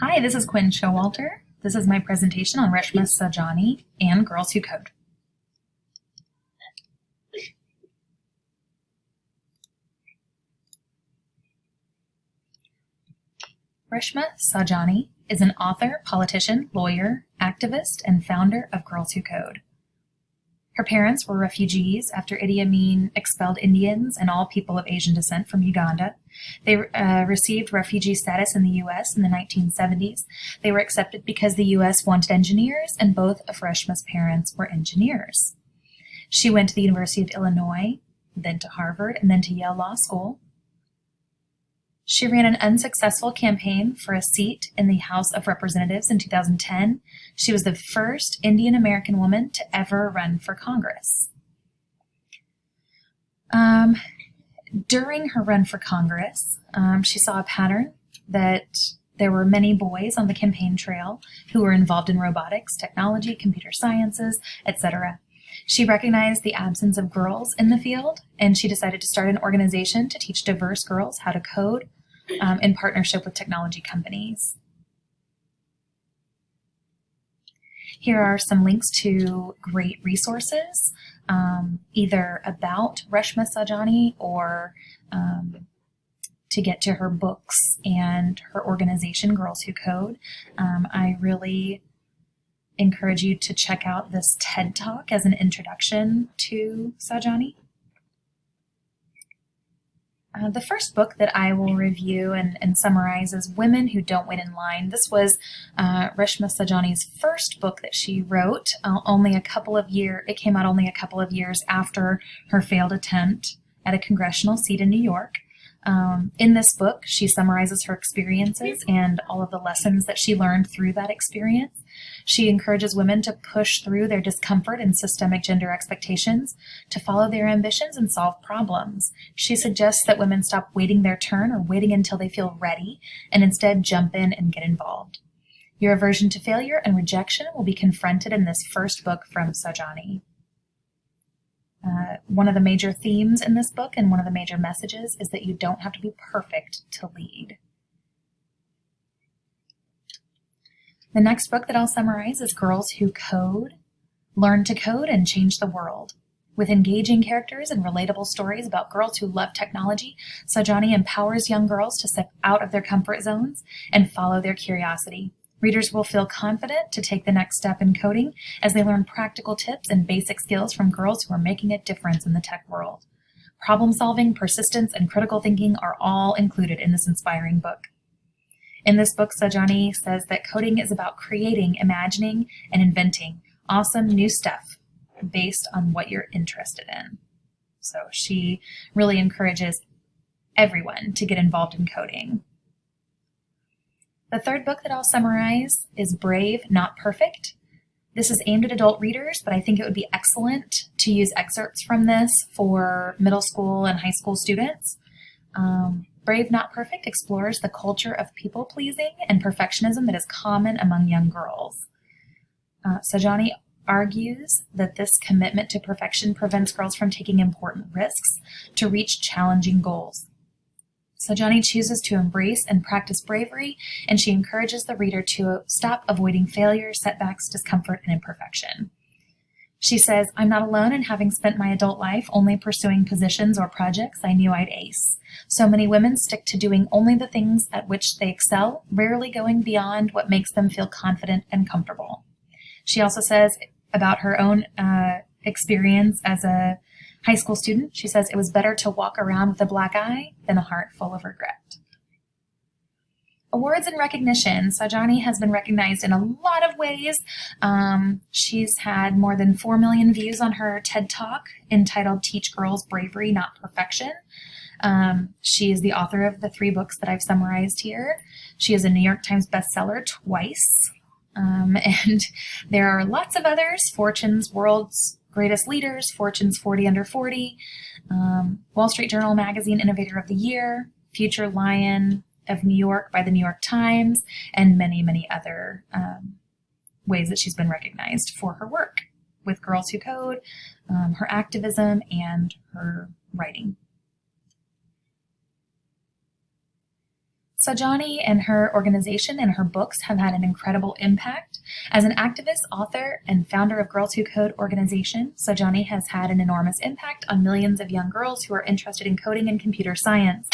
Hi, this is Quinn Showalter. This is my presentation on Reshma Sajani and Girls Who Code. Reshma Sajani is an author, politician, lawyer, activist, and founder of Girls Who Code. Her parents were refugees after Idi Amin expelled Indians and all people of Asian descent from Uganda. They received refugee status in the U.S. in the 1970s. They were accepted because the U.S. wanted engineers, and both of Reshma's parents were engineers. She went to the University of Illinois, then to Harvard, and then to Yale Law School. She ran an unsuccessful campaign for a seat in the House of Representatives in 2010. She was the first Indian American woman to ever run for Congress. During her run for Congress, she saw a pattern that there were many boys on the campaign trail who were involved in robotics, technology, computer sciences, etc. She recognized the absence of girls in the field, and she decided to start an organization to teach diverse girls how to code in partnership with technology companies. Here are some links to great resources, either about Reshma Sajani or to get to her books and her organization, Girls Who Code. I really encourage you to check out this TED Talk as an introduction to Sajani. The first book that I will review and summarize is Women Who Don't Wait in Line. This was Reshma Sajani's first book that she wrote. It came out only a couple of years after her failed attempt at a congressional seat in New York. In this book, she summarizes her experiences and all of the lessons that she learned through that experience. She encourages women to push through their discomfort and systemic gender expectations, to follow their ambitions and solve problems. She suggests that women stop waiting their turn or waiting until they feel ready, and instead jump in and get involved. Your aversion to failure and rejection will be confronted in this first book from Sajani. One of the major themes in this book and one of the major messages is that you don't have to be perfect to lead. The next book that I'll summarize is Girls Who Code, Learn to Code and Change the World. With engaging characters and relatable stories about girls who love technology, Sajani empowers young girls to step out of their comfort zones and follow their curiosity. Readers will feel confident to take the next step in coding as they learn practical tips and basic skills from girls who are making a difference in the tech world. Problem solving, persistence, and critical thinking are all included in this inspiring book. In this book, Sajani says that coding is about creating, imagining, and inventing awesome new stuff based on what you're interested in. So she really encourages everyone to get involved in coding. The third book that I'll summarize is Brave, Not Perfect. This is aimed at adult readers, but I think it would be excellent to use excerpts from this for middle school and high school students. Brave, Not Perfect explores the culture of people-pleasing and perfectionism that is common among young girls. Sajani argues that this commitment to perfection prevents girls from taking important risks to reach challenging goals. Sajani chooses to embrace and practice bravery, and she encourages the reader to stop avoiding failure, setbacks, discomfort, and imperfection. She says, "I'm not alone in having spent my adult life only pursuing positions or projects I knew I'd ace. So many women stick to doing only the things at which they excel, rarely going beyond what makes them feel confident and comfortable." She also says about her own experience as a high school student, she says, "It was better to walk around with a black eye than a heart full of regret." Awards and recognition. Sajani has been recognized in a lot of ways. She's had more than 4 million views on her TED Talk entitled Teach Girls Bravery, Not Perfection. She is the author of the 3 books that I've summarized here. She is a New York Times bestseller twice. And there are lots of others: Fortune's World's Greatest Leaders, Fortune's 40 Under 40, Wall Street Journal Magazine Innovator of the Year, Future Lion of New York by the New York Times, and many, many other ways that she's been recognized for her work with Girls Who Code, her activism, and her writing. Sajani and her organization and her books have had an incredible impact. As an activist, author, and founder of Girls Who Code organization, Sajani has had an enormous impact on millions of young girls who are interested in coding and computer science.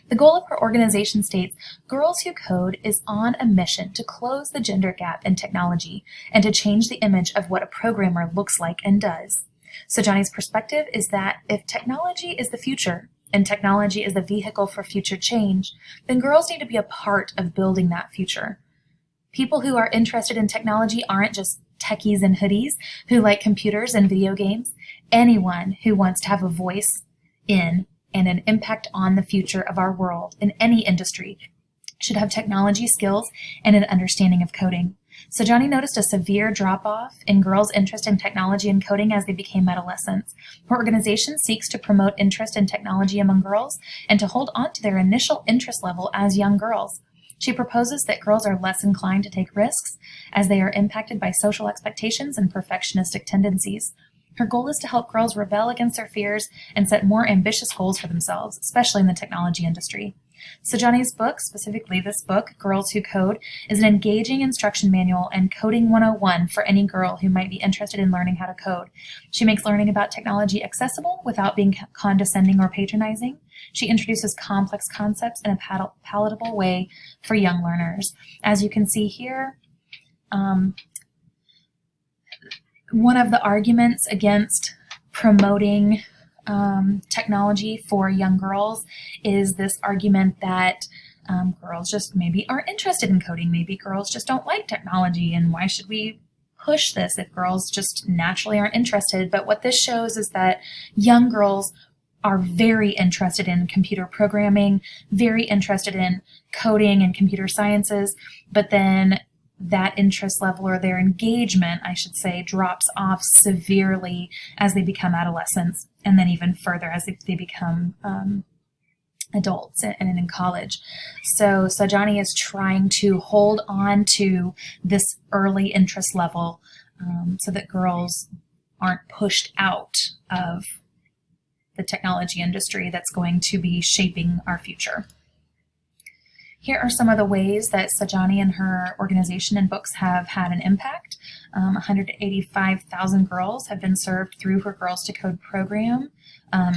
The goal of her organization states, Girls Who Code is on a mission to close the gender gap in technology and to change the image of what a programmer looks like and does. Sajani's perspective is that if technology is the future, and technology is the vehicle for future change, then girls need to be a part of building that future. People who are interested in technology aren't just techies in hoodies who like computers and video games. Anyone who wants to have a voice in and an impact on the future of our world in any industry should have technology skills and an understanding of coding. Sajani noticed a severe drop-off in girls' interest in technology and coding as they became adolescents. Her organization seeks to promote interest in technology among girls and to hold on to their initial interest level as young girls. She proposes that girls are less inclined to take risks as they are impacted by social expectations and perfectionistic tendencies. Her goal is to help girls rebel against their fears and set more ambitious goals for themselves, especially in the technology industry. Sajani's book, specifically this book, Girls Who Code, is an engaging instruction manual and coding 101 for any girl who might be interested in learning how to code. She makes learning about technology accessible without being condescending or patronizing. She introduces complex concepts in a palatable way for young learners. As you can see here, one of the arguments against promoting technology for young girls is this argument that girls just maybe aren't interested in coding. Maybe girls just don't like technology, and why should we push this if girls just naturally aren't interested? But what this shows is that young girls are very interested in computer programming, very interested in coding and computer sciences, but then that interest level, or their engagement, I should say, drops off severely as they become adolescents, and then even further as they become adults and in college. So Sajani is trying to hold on to this early interest level so that girls aren't pushed out of the technology industry that's going to be shaping our future. Here are some of the ways that Sajani and her organization and books have had an impact. 185,000 girls have been served through her Girls to Code program.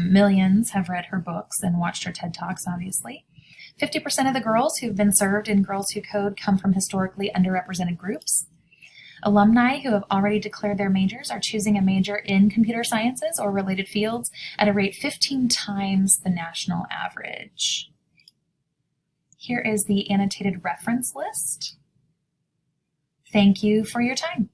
Millions have read her books and watched her TED Talks, obviously. 50% of the girls who've been served in Girls Who Code come from historically underrepresented groups. Alumni who have already declared their majors are choosing a major in computer sciences or related fields at a rate 15 times the national average. Here is the annotated reference list. Thank you for your time.